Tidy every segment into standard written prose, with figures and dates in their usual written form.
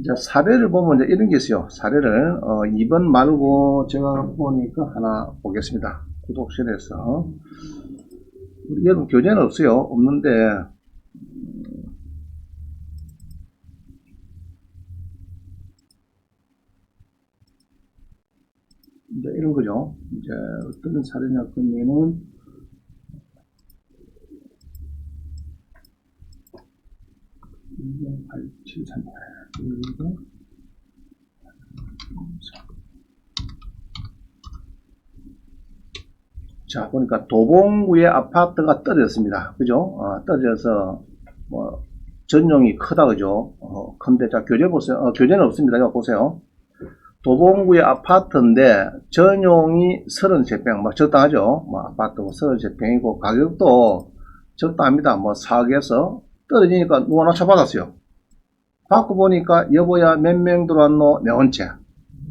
이제 사례를 보면 이제 이런 게 있어요. 사례를 2번 말고 제가 보니까 하나 보겠습니다. 구독실에서 여러분 교재는 없어요. 없는데 이제 이런 거죠. 이제 어떤 사례냐 그러면은 873 자, 보니까 도봉구의 아파트가 떨어졌습니다. 그죠? 떨어져서, 전용이 크다, 그죠? 근데, 자, 교재 보세요. 교재는 없습니다. 이거 보세요. 도봉구의 아파트인데, 전용이 33평, 적당하죠? 아파트고 33평이고, 가격도 적당합니다. 4억에서 떨어지니까 누가 낙찰받았어요. 받고 보니까, 여보야 몇 명 들어왔노? 네 번째.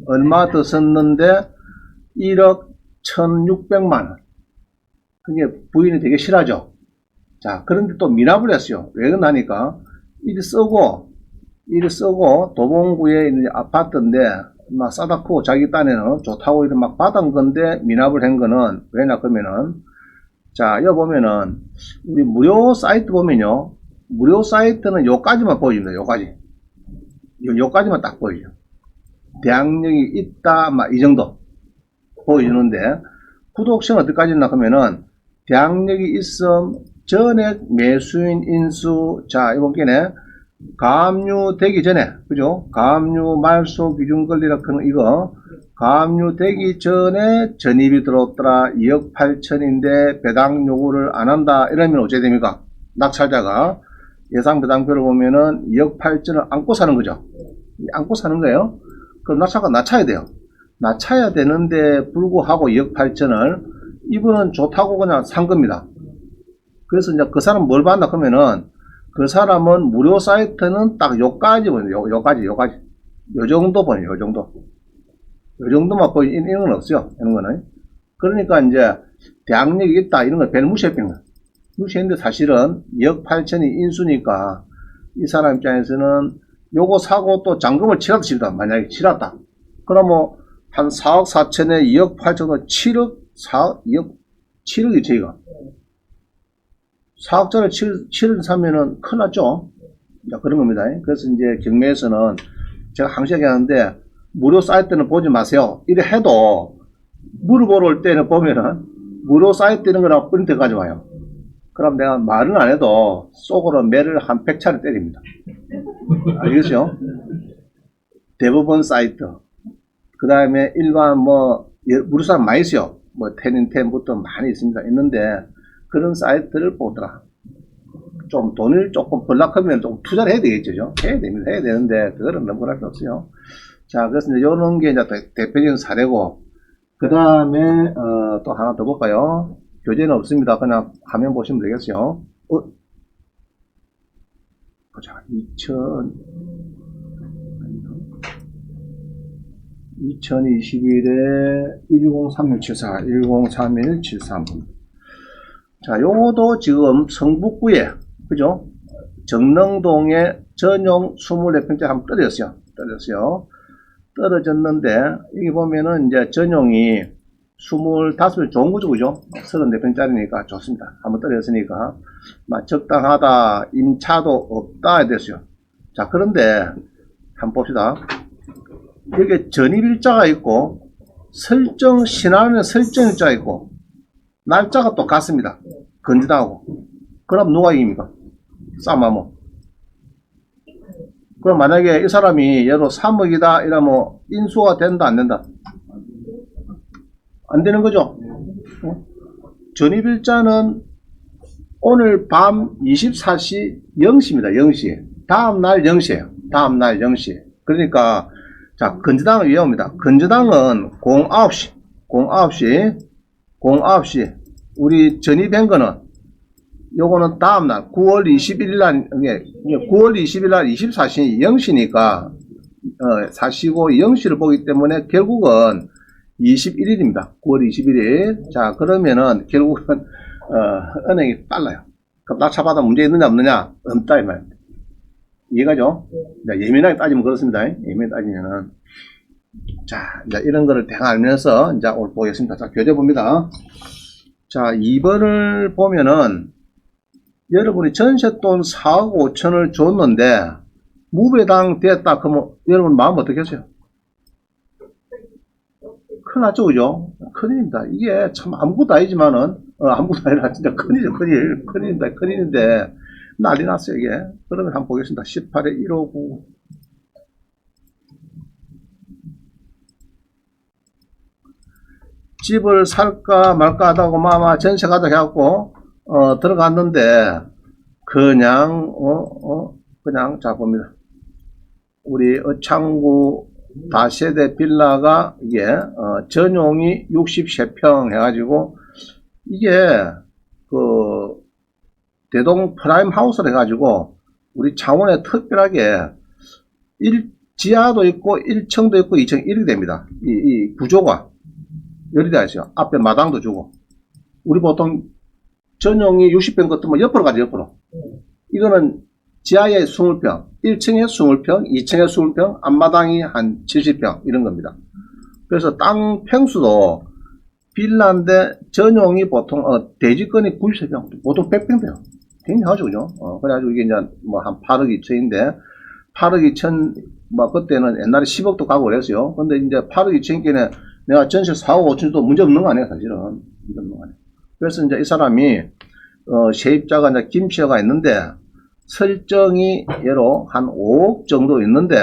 얼마 더 썼는데, 1억 1600만원. 그게 부인이 되게 싫어하죠. 자, 그런데 또 미납을 했어요. 왜 그러냐니까, 이리 쓰고, 도봉구에 있는 아파트인데, 막 싸다 크고 자기 딴에는 좋다고 이렇게 막 받은 건데, 미납을 한 거는, 왜냐, 그러면은, 자, 여기 보면은, 우리 무료 사이트 보면요, 무료 사이트는 요까지만 보여줍니다. 요까지만 딱 보여줘. 대항력이 있다, 이 정도 보여주는데, 구독시는 어디까지 있나 그러면은, 대항력이 있음, 전액 매수인 인수, 자, 이번께네, 가압류되기 전에, 그죠? 가압류 말소 기준 권리라 그런 이거, 가압류되기 전에 전입이 들어왔더라, 2억 8천인데, 배당 요구를 안 한다, 이러면 어찌 됩니까? 낙찰자가, 예상 배당표를 보면은 2억 8천을 안고 사는 거죠. 안고 사는 거예요. 그럼 낙찰가 낮춰야 돼요. 낮춰야 되는데 불구하고 2억 8천을 이분은 좋다고 그냥 산 겁니다. 그래서 이제 그 사람 뭘 받나 그러면은 그 사람은 무료 사이트는 딱 요까지 보여요. 요까지. 요 정도 보여요. 요 정도만 보여. 이런 건 없어요. 이런 거는. 그러니까 이제 대항력이 있다. 이런 걸 배는 무시했던 거예요. 무시했는데 사실은 2억 8천이 인수니까 이 사람 입장에서는 요거 사고 또 잔금을 치라도 칩니다. 만약에 치렀다. 그러면 한 4억 4천에 2억 8천은 7억 7억이 저희가 4억짜리 7억 사면은 큰일 났죠. 그런 겁니다. 그래서 이제 경매에서는 제가 항상 얘기하는데 무료 사이트는 보지 마세요. 이래 해도 물어보러 올 때는 보면은 무료 사이트 이런 거랑 프린트 가져와요. 그럼 내가 말은 안 해도 속으로 매를 한 100차를 때립니다. 알겠죠? 대부분 사이트. 그 다음에 일반 무료 사이트 많이 있어요. 텐인텐부터 많이 있는데, 그런 사이트를 보더라. 좀 돈을 조금 벌락하면 좀 투자를 해야 되겠죠. 해야 되는데, 그거는 넘어갈 수 없어요. 자, 그래서 이제 요런 게 이제 대표적인 사례고, 그 다음에, 또 하나 더 볼까요? 교재는 없습니다. 그냥 화면 보시면 되겠어요. 보자. 2021에 103174, 103173. 자, 요것도 지금 성북구에, 그죠? 정릉동에 전용 24평짜리 한번 떨어졌어요. 떨어졌는데, 여기 보면은 이제 전용이 25평 좋은 거죠, 그죠? 34평짜리니까 좋습니다. 한번 떨어졌으니까. 적당하다, 임차도 없다, 됐어요. 자, 그런데, 한번 봅시다. 여기 전입일자가 있고, 신안에 설정일자가 있고, 날짜가 또 같습니다. 건지당하고. 그럼 누가 이깁니까? 싸움하면. 그럼 만약에 이 사람이 예로 3억이다 이러면 인수가 된다 안 된다? 안 되는 거죠. 전입일자는 오늘 밤 24시 0시입니다. 0시. 다음날 0시에요. 다음날 0시. 그러니까 자, 건저당을 위험합니다. 건저당은 09시 우리 전입한 거는 요거는 다음날 9월 21일날 24시 0시니까 4시고 0시를 보기 때문에 결국은 21일입니다. 9월 21일. 자, 그러면은 결국은 은행이 빨라요. 그럼 낙찰받아 문제 있느냐 없느냐? 없다 이 말입니다. 이해가죠? 자, 예민하게 따지면 그렇습니다. 예민하게 따지면은. 자, 이제 이런 거를 대강 알면서, 이제 오늘 보겠습니다. 자, 교재 봅니다. 자, 2번을 보면은, 여러분이 전세돈 4억 5천을 줬는데, 무배당 됐다. 그러면, 여러분 마음 어떻게 하세요? 큰일 났죠, 그죠? 큰일입니다. 이게 참 아무것도 아니지만은, 아무것도 아니라 진짜 큰일이죠, 큰일입니다. 큰일인데, 난리 났어요, 이게. 그러면 한번 보겠습니다. 18에 159. 집을 살까 말까 하다가 마마 전세 가자 해갖고, 들어갔는데, 그냥, 그냥, 자, 봅니다. 우리 어창구 다세대 빌라가, 이게, 전용이 63평 해가지고, 이게, 대동 프라임 하우스를 해가지고, 우리 창원에 특별하게, 지하도 있고, 1층도 있고, 2층 이렇게 됩니다. 이 구조가. 열이 되어 있어요. 앞에 마당도 주고. 우리 보통 전용이 60평 같으면 옆으로 가죠, 옆으로. 이거는 지하에 20평, 1층에 20평, 2층에 20평, 앞마당이 한 70평, 이런 겁니다. 그래서 땅 평수도 빌라인데 전용이 보통, 대지권이 93평, 보통 100평 돼요. 굉장하죠, 그죠? 그래가지고 이게 이제 뭐 한 8억 2천인데, 8억 2천, 뭐 그때는 옛날에 10억도 가고 그랬어요. 근데 이제 8억 2천께는 내가 전세 4억 5천도 문제 없는 거 아니에요, 사실은. 문제 없는 거 아니에요. 그래서 이제 이 사람이, 세입자가 이제 김씨가 있는데, 설정이 예로 한 5억 정도 있는데,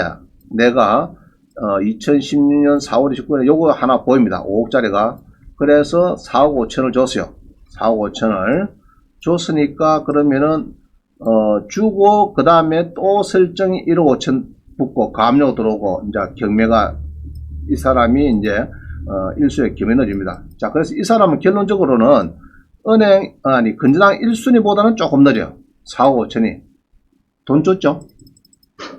내가, 2016년 4월 29일에 요거 하나 보입니다. 5억짜리가. 그래서 4억 5천을 줬어요. 4억 5천을 줬으니까, 그러면은, 주고, 그 다음에 또 설정이 1억 5천 붙고, 가압류 들어오고, 이제 경매가, 이 사람이 이제, 일수에 겸해 넣어줍니다. 자, 그래서 이 사람은 결론적으로는 건전항 1순위보다는 조금 느려. 4억 5천이. 돈 줬죠?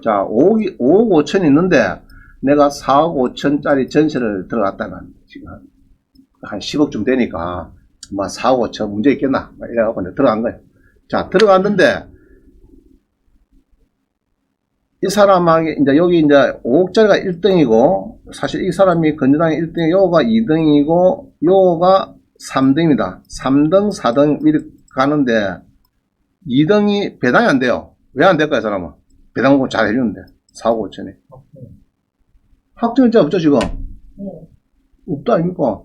자, 5억 5천 있는데, 내가 4억 5천짜리 전세를 들어갔다는, 지금 한 10억쯤 되니까, 뭐 4억 5천 문제 있겠나? 이래갖고 들어간 거예요. 자, 들어갔는데, 이 사람에게, 이제 여기 이제 5억짜리가 1등이고, 사실 이 사람이 건전항이 1등이고, 요거가 2등이고, 요거가 3등입니다. 3등, 4등 이렇게 가는데, 2등이 배당이 안 돼요. 왜 안 될까요, 이 사람은? 배당 공부 잘 해주는데. 4억 5천에. 확정일자 없죠, 지금? 없다, 아닙니까?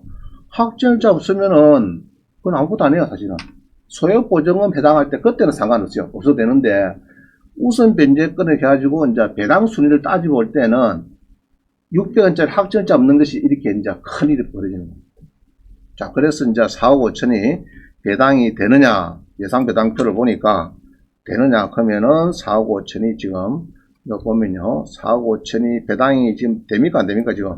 확정일자 없으면은, 그건 아무것도 안 해요, 사실은. 소액보증금 배당할 때, 그때는 상관없어요. 없어도 되는데, 우선 변제권을 해가지고 이제 배당 순위를 따지고 올 때는 600원짜리 확정자 없는 것이 이렇게 이제 큰일이 벌어지는 겁니다. 자, 그래서 이제 4억 5천이 배당이 되느냐, 예상 배당표를 보니까 되느냐, 그러면은 4억 5천이 지금, 이거 보면요, 4억 5천이 배당이 지금 됩니까, 안 됩니까, 지금?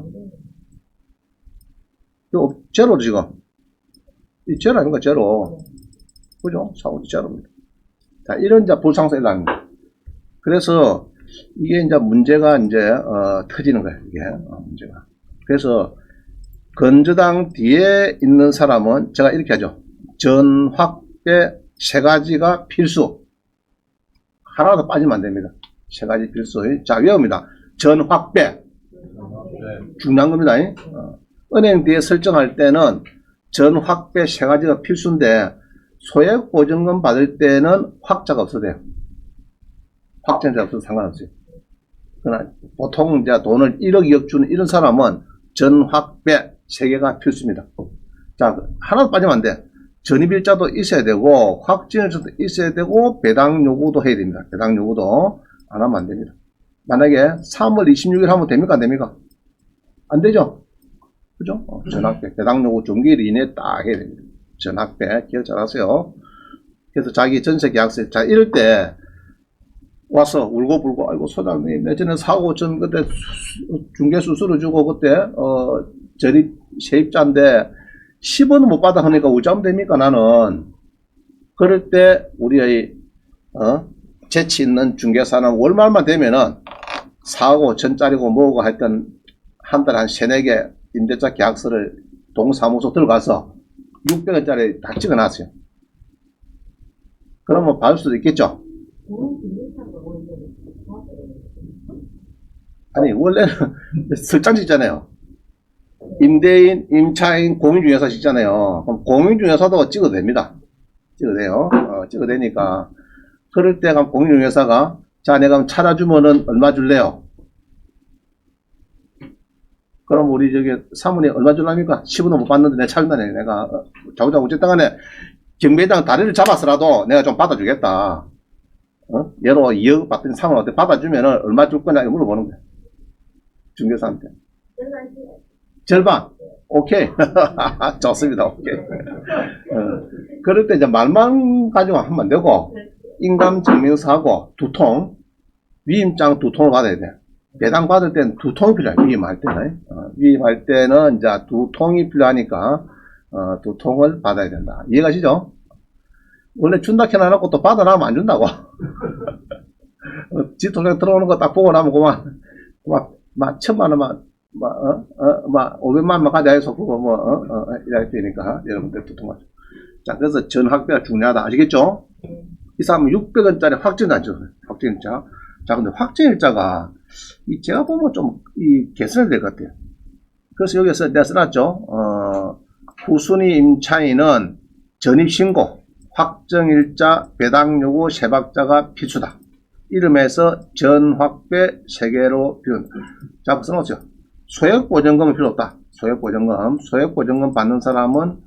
이거 제로죠, 지금. 이 제로 아닙니까, 제로. 그죠? 4억 5천 제로입니다. 자, 이런 이제 불상승이 납니다. 그래서 이게 이제 문제가 이제 터지는 거예요. 이게 문제가. 그래서 건저당 뒤에 있는 사람은 제가 이렇게 하죠. 전확대 세 가지가 필수. 하나도 빠지면 안 됩니다. 세 가지 필수. 자, 외웁니다. 전확대. 중요한 겁니다. 은행 뒤에 설정할 때는 전확대 세 가지가 필수인데 소액보증금 받을 때는 확자가 없어도 돼요. 확정자 없어도 상관없어요. 그러나 보통 이제 돈을 1억, 2억 주는 이런 사람은 전확배 3개가 필수입니다. 자, 하나도 빠지면 안 돼. 전입일자도 있어야 되고, 확정일자도 있어야 되고, 배당 요구도 해야 됩니다. 배당 요구도 안 하면 안 됩니다. 만약에 3월 26일 하면 됩니까? 안 됩니까? 안 되죠? 그죠? 전확배, 배당 요구 종기일 이내에 딱 해야 됩니다. 전확배, 기억 잘 하세요. 그래서 자기 전세 계약서, 자, 이럴 때, 와서 울고불고, 아이고 소장님 예전에 4억 5천 그때 중개수수료 주고 그때 저리 세입자인데 10원은 못 받아 하니까 어쩌면 됩니까? 나는 그럴 때 우리의 재치 있는 중개사는 월말만 되면은 4억 5천짜리고 뭐고 하여튼 한 달에 한 3-4개 임대차 계약서를 동사무소 들어가서 600원짜리 다 찍어놨어요. 그러면 받을 수도 있겠죠. 아니, 원래는 설정지 있잖아요. 임대인, 임차인, 공인중개사 있잖아요. 그럼 공인중개사도 찍어도 됩니다. 찍어도 돼요. 찍어도 되니까. 그럴 때 그럼 공인중개사가, 자, 내가 찾아주면은 얼마 줄래요? 그럼 우리 저기 사모님 얼마 줄랍니까? 10원도 못 받는데 내가 찾는다네. 내가 자구자구 어쨌든 간에 경매장 다리를 잡았어라도 내가 좀 받아주겠다. 얘로 2억 받더니 3원한테 받아주면은 얼마 줄 거냐 물어보는 거야. 중개사한테. 절반. 오케이. 좋습니다. 오케이. 그럴 때 이제 말만 가지고 하면 안 되고, 인감증명서하고 2통, 위임장 2통을 받아야 돼. 배당 받을 때는 2통이 필요해. 위임할 때는. 위임할 때는 이제 2통이 필요하니까, 2통을 받아야 된다. 이해가시죠? 원래 준다 해놔놓고 또 받아나면 안 준다고. 지 통장 들어오는 거 딱 보고 나면 그만, 막 1000만원만, 500만원만 가자 해서 그거 이렇게 되니까 여러분들 두통하죠. 자, 그래서 전학비가 중요하다. 아시겠죠? 이 사람은 600원짜리 확정일자죠. 확정일자. 자, 근데 확정일자가, 제가 보면 좀, 개선이 될 것 같아요. 그래서 여기서 내가 써놨죠. 후순위 임차인은 전입신고, 확정일자, 배당요구, 세박자가 필수다. 이름에서 전확배 3개로 비운. 자, 써놓죠. 소액보전금은 필요 없다. 소액보전금 받는 사람은,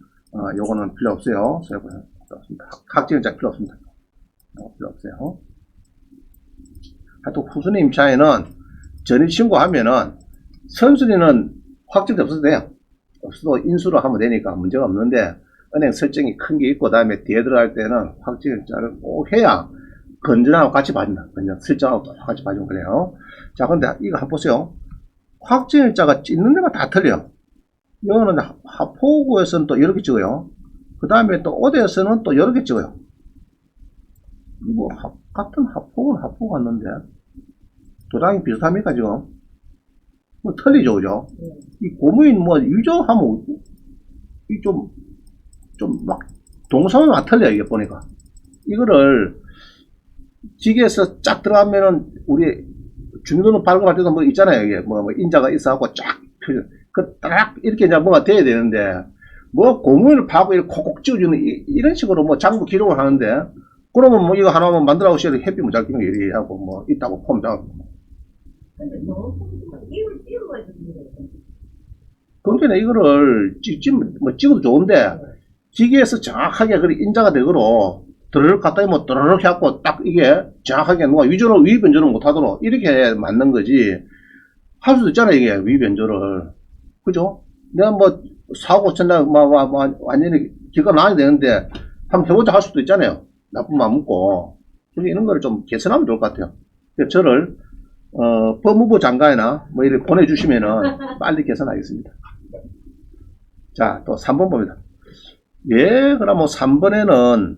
요거는 필요 없어요. 소액보전금 필요 없습니다. 확정일자 필요 없습니다. 필요 없어요. 하여튼 후순위 임차인은 전입신고하면은 선순위는 확정이 없어도 돼요. 없어도 인수로 하면 되니까 문제가 없는데 은행 설정이 큰 게 있고 그다음에 뒤에 들어갈 때는 확정일자를 꼭 해야 건전하고 같이 봐준다. 건전 설정하고 같이 봐주면 그래요. 자, 근데 이거 한번 보세요. 확정일자가 찍는 데가 다 틀려. 이거는 하포구에서는 또 여러 개 찍어요. 그 다음에 또 오대에서는 또 여러 개 찍어요. 이거 같은 하포구는 하포구 같는데 도장이 비슷합니까 지금? 뭐 틀리죠, 그죠? 이 고무인 뭐 유저하면 이 좀 막 동사는 안 틀려 이게 보니까. 이거를 기계에서 쫙 들어가면은 우리 주민등록 발급할 때도 뭐 있잖아요. 이게 뭐 인자가 있어갖고 쫙 딱 이렇게 이제 뭐가 돼야 되는데 뭐 고무를 파고 이렇게 콕콕 찍어주는 이런 식으로 뭐 장부 기록을 하는데 그러면 뭐 이거 하나만 만들라고 시에 햇빛 무작 끼는 게 이래하고 뭐 있다고 폼 잡고. 그러니까 이거를 찍어도 좋은데 기계에서 정확하게 그 인자가 되도록 드르륵 갖다 뭐 드르륵 해갖고 딱 이게 정확하게 누가 위 변조를 못하도록 이렇게 만든 거지. 할 수도 있잖아 이게 위 변조를. 그죠? 내가 뭐 사고 쳤나 완전히 기가 나야 되는데 한번 해보자 할 수도 있잖아요. 나쁜 마음 먹고. 그래서 이런 거를 좀 개선하면 좋을 것 같아요. 저를 법무부 장관이나 뭐 이렇게 보내주시면은 빨리 개선하겠습니다. 자, 또 3번 봅니다. 왜 그러면 3번에는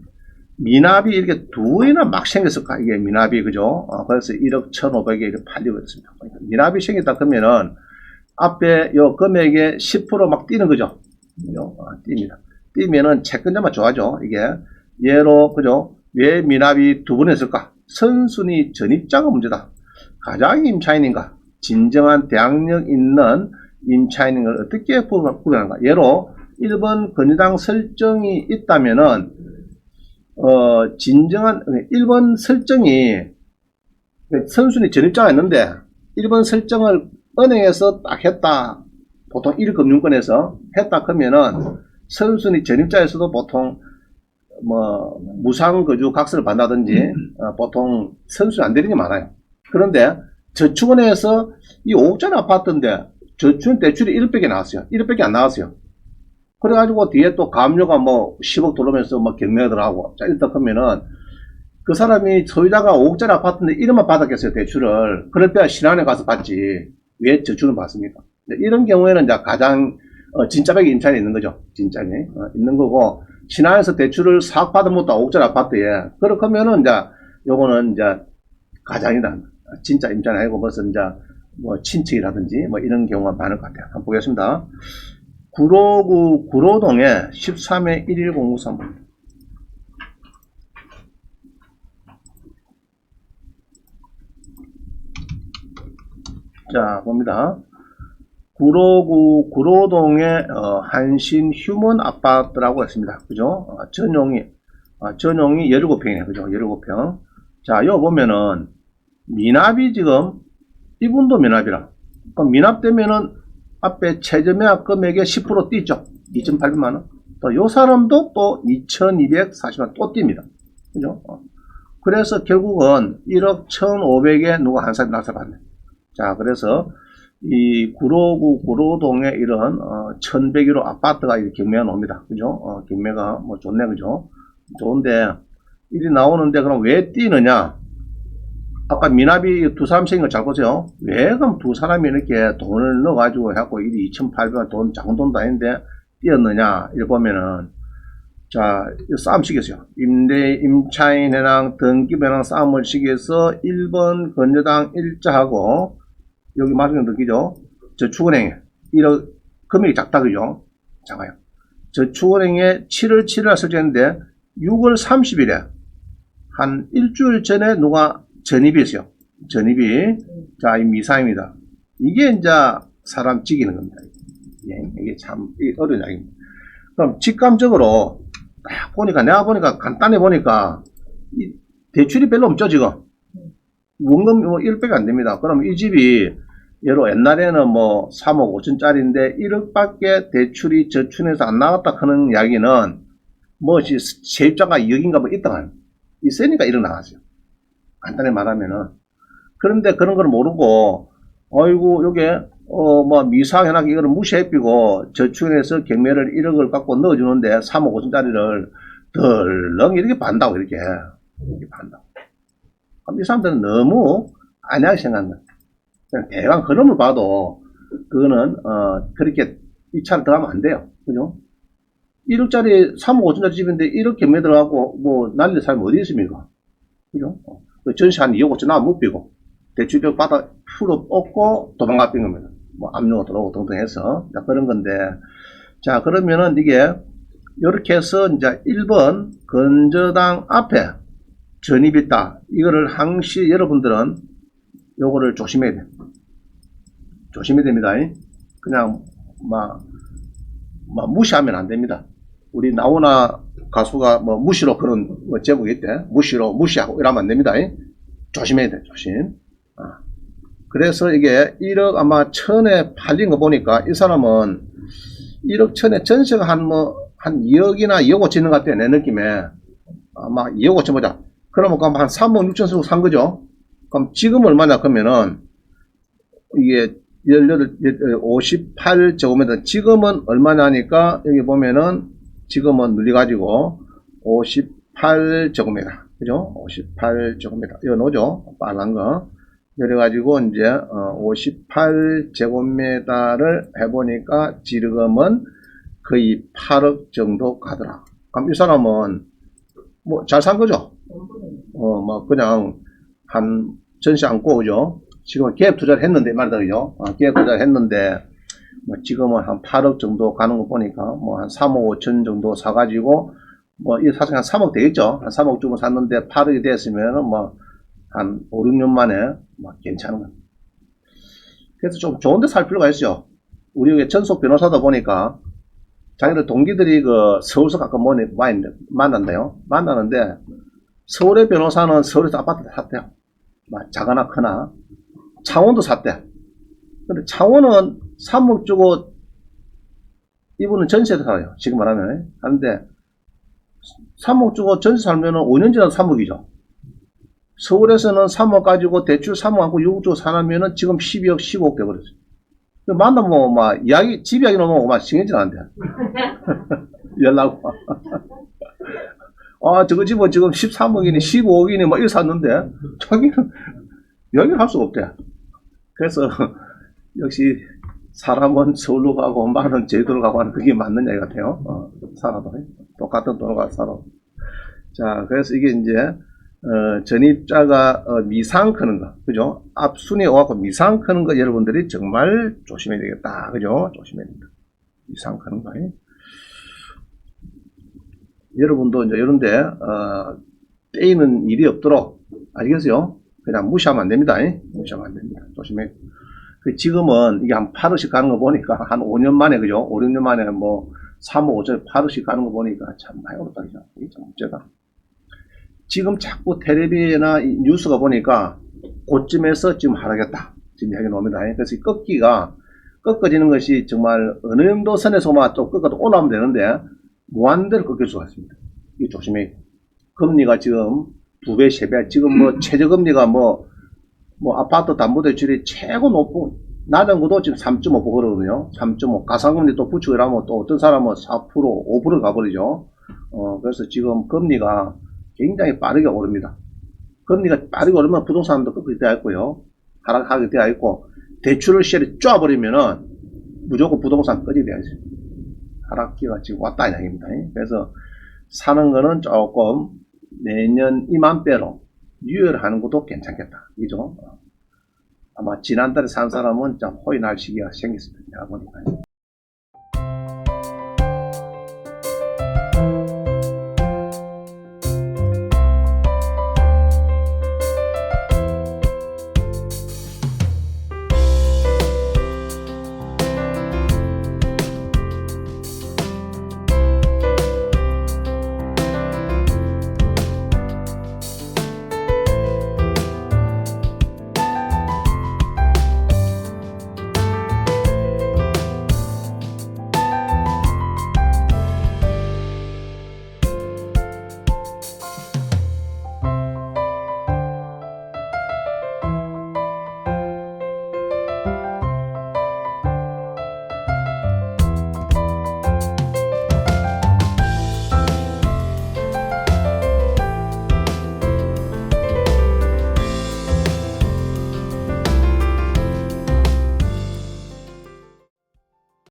미납이 이렇게 두 개나 막 생겼을까? 이게 미납이, 그죠? 그래서 1억 1,500에 이렇게 팔리고 있습니다. 그러니까 미납이 생겼다 그러면은 앞에 요 금액에 10% 막 뛰는 거죠? 뜁니다. 뛰면은 채권자만 좋아하죠? 이게. 얘로, 그죠? 왜 미납이 두 번 했을까? 선순위 전입자가 문제다. 가장 임차인인가? 진정한 대항력 있는 임차인인가? 어떻게 구분하는가? 예로 1번 건의당 설정이 있다면은 진정한 1번 설정이 선순위 전입자가 있는데 1번 설정을 은행에서 딱 했다. 보통 1금융권에서 했다 그러면은 선순위 전입자에서도 보통 뭐 무상거주 각서를 받는다든지 보통 선순위 안 되는 게 많아요. 그런데 저축은행에서 이 5억짜리 아파트인데 저축은 대출이 1억밖에 나왔어요. 1억밖에 안 나왔어요. 그래가지고 뒤에 또 가압류가 뭐 10억 들어오면서 뭐 경매가 들어가고. 자, 일단 그러면은 그 사람이 소유자가 5억짜리 아파트인데 1억만 받았겠어요, 대출을. 그럴 때 신한에 가서 받지. 왜 저축을 받습니까? 이런 경우에는 이제 가장, 진짜백이 임차인이 있는 거죠. 진짜이. 있는 거고, 신한에서 대출을 4억 받아못다 5억짜리 아파트에. 그렇다면은 이제, 요거는 이제 가장이다. 진짜 임차인이 아니고 무슨 이제 뭐 친척이라든지 뭐 이런 경우가 많을 것 같아요. 한번 보겠습니다. 959 구로동에 13회 11053번. 자, 봅니다. 구로구 구로동의 한신 휴먼 아파트라고 했습니다. 그죠? 전용이 17평이네. 그죠? 17평. 자, 여기 보면은 미납이 지금 이분도 미납이라. 그럼 미납되면은 앞에 최저매각 금액의 10% 뛰죠. 2,800만원. 또 요 사람도 또 2,240만원 또 뜁니다. 그죠? 그래서 결국은 1억 1,500에 누가 한 사람 낙찰받네. 자, 그래서 이 구로구 구로동에 이런 1,101호 아파트가 이렇게 경매가 나옵니다. 그죠? 경매가 뭐 좋네. 그죠? 좋은데 일이 나오는데 그럼 왜 뛰느냐? 아까 미납이 두 사람 생긴 거 잘 보세요. 왜 그럼 두 사람이 이렇게 돈을 넣어가지고 해갖고 일이 2,800원 돈, 작은 돈도 아닌데 뛰었느냐? 이렇게 보면은, 자, 싸움 시켰어요. 임차인 해당, 등기부랑 싸움을 시켜서 1번 건여당 일자하고, 여기 마지막에 느끼죠? 저축은행에 1억, 금액이 작다, 그죠? 작아요. 저축은행에 7월 7일 설정했는데, 6월 30일에, 한 일주일 전에 누가 전입이 있어요. 전입이. 자, 이 미사입니다. 이게 이제 사람 찍이는 겁니다. 이게 참 어려운 이야기입니다. 그럼 직감적으로 딱 보니까, 내가 보니까, 간단히 보니까, 이 대출이 별로 없죠, 지금. 원금 뭐 100이 안 됩니다. 그럼 이 집이, 예로 옛날에는 뭐 3억 5천짜리인데 1억밖에 대출이 저축해서 안 나갔다 하는 이야기는, 뭐, 세입자가 2억인가 뭐 있다가, 있으니까 1억 나갔어요. 간단히 말하면은. 그런데 그런 걸 모르고, 아이고, 요게, 뭐, 미사현하게 이거를 무시해비고, 저축해서 경매를 1억을 갖고 넣어주는데, 3억 5천짜리를 덜렁 이렇게 반다고, 이렇게 반다고. 그럼 이 사람들은 너무 안하게 생각하는 거예요. 그냥 대강 흐름을 봐도, 그거는, 그렇게 이 차를 들어가면 안 돼요. 그죠? 1억짜리, 3억 5천짜리 집인데 1억 경매 들어가고, 뭐, 난리 사람이 어디 있습니까? 그죠? 전시 한 2억 5천 나면 못 비고, 대출료 받아 풀어 얻고 도망가 빈 겁니다. 뭐 압류가 들어오고 등등 해서. 자, 그런 건데. 자, 그러면은 이게, 요렇게 해서 이제 1번 건저당 앞에 전입이 있다. 이거를 항시 여러분들은 요거를 조심해야 돼요. 조심해야 됩니다. 그냥, 무시하면 안 됩니다. 우리 나오나 가수가 뭐 무시로 그런 뭐 제목이 있대. 무시하고 이러면 안 됩니다. 조심해야 돼, 조심. 그래서 이게 1억 아마 1,000에 팔린 거 보니까 이 사람은 1억 1,000에 전세가 한 2억이나 2억 5천 있는 것 같아요. 내 느낌에. 아마 2억 5천 보자. 그러면 한 3억 6천 쓰고 산 거죠. 그럼 지금 얼마냐 그러면은 이게 58제곱미터. 지금은 얼마냐니까 여기 보면은 지금은 눌려가지고 58제곱미터. 그죠? 58제곱미터. 이거 놓죠? 빨간 거. 그래가지고 이제 58제곱미터를 해보니까 지금은 거의 8억 정도 가더라. 그럼 이 사람은 뭐 잘 산 거죠? 뭐 그냥 한 전세 안고 그죠? 지금은 계획 투자를 했는데 말이다 그죠? 계획 투자를 했는데 뭐 지금은 한 8억 정도 가는 거 보니까 뭐 한 3억 5천 정도 사가지고 뭐 이 사실 한 3억 되겠죠? 한 3억 주고 샀는데 8억이 됐으면은 뭐 한 5, 6년 만에 막 괜찮은 거예요. 그래서 좀 좋은 데 살 필요가 있어요. 우리 여기 전속 변호사다 보니까 자기들 동기들이 그 서울서 가끔 만난대요. 만나는데 서울의 변호사는 서울에서 아파트를 샀대요. 작거나 크나. 창원도 샀대. 근데 창원은 3억 주고 이분은 전세도 살아요. 지금 말하면. 하는데 3억 주고 전세 살면은 5년 지나도 3억이죠. 서울에서는 3억 가지고 대출 3억 갖고 6억 주고 사면은 지금 12억, 15억 돼버렸어요. 만나면 집 이야기 나오면 신경질 안 돼. 연락 와. 저거 집은 지금 13억이니 15억이니 이렇게 샀는데, 자기는 이야기를 할 수가 없대. 그래서, 역시, 사람은 서울로 가고, 말은 제주도로 가고 하는 그게 맞는 얘기 같아요. 살아도. 똑같은 돈을 가서 살아. 자, 그래서 이게 이제, 전입자가 미상 크는 거, 그죠? 앞순위 오갖고 미상 크는 거 여러분들이 정말 조심해야 되겠다, 그죠? 조심해야 됩니다. 미상 크는 거. 여러분도 이제 이런데 떼이는 일이 없도록 알겠어요? 그냥 무시하면 안 됩니다. 무시하면 안 됩니다. 조심해. 그 지금은 이게 한 8억씩 가는 거 보니까 한 5년 만에, 그죠? 5, 6년 만에 뭐 3억 5천에 8억씩 가는 거 보니까 참 많이 어렵다, 그죠? 이게 참 문제다. 지금 자꾸 텔레비나 뉴스가 보니까 고점에서 지금 하락했다. 지금 이야기 나옵니다. 그래서 이 꺾어지는 것이 정말 어느 정도 선에서만 또 꺾어도 올라오면 되는데 무한대로 꺾일 수가 있습니다. 이 조심해야 돼. 금리가 지금 2배, 3배, 지금 뭐 최저금리가 뭐 아파트 담보대출이 최고 높고 낮은 것도 지금 3.5% 그러거든요. 3.5. 가상금리 또 붙이고 이러면 또 어떤 사람은 4%, 5% 가버리죠. 그래서 지금 금리가 굉장히 빠르게 오릅니다. 금리가 빠르게 오르면 부동산도 꺾이게 되어 있고요. 하락하게 되어 있고, 대출을 시절에 쪼아버리면은 무조건 부동산 꺼지게 되어 있어요. 하락기가 지금 왔다, 이야기입니다. 그래서 사는 거는 조금 내년 이맘때로 유예하는 것도 괜찮겠다. 그죠? 아마 지난달에 산 사람은 좀 호인할 시기가 생겼습니다. 보니까.